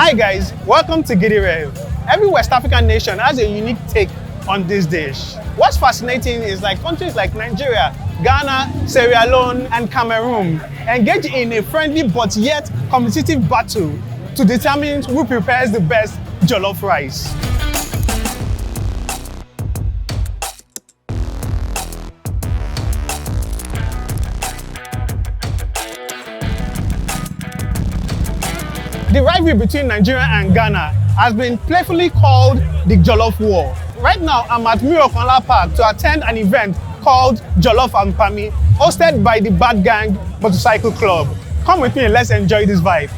Hi guys, welcome to Gidirev. Every West African nation has a unique take on this dish. What's fascinating is countries like Nigeria, Ghana, Sierra Leone, and Cameroon engage in a friendly but yet competitive battle to determine who prepares the best jollof rice. The rivalry between Nigeria and Ghana has been playfully called the Jollof War. Right now, I'm at Mirokanla Park to attend an event called Jollof and Palmie, hosted by the Bad Gang Motorcycle Club. Come with me and let's enjoy this vibe.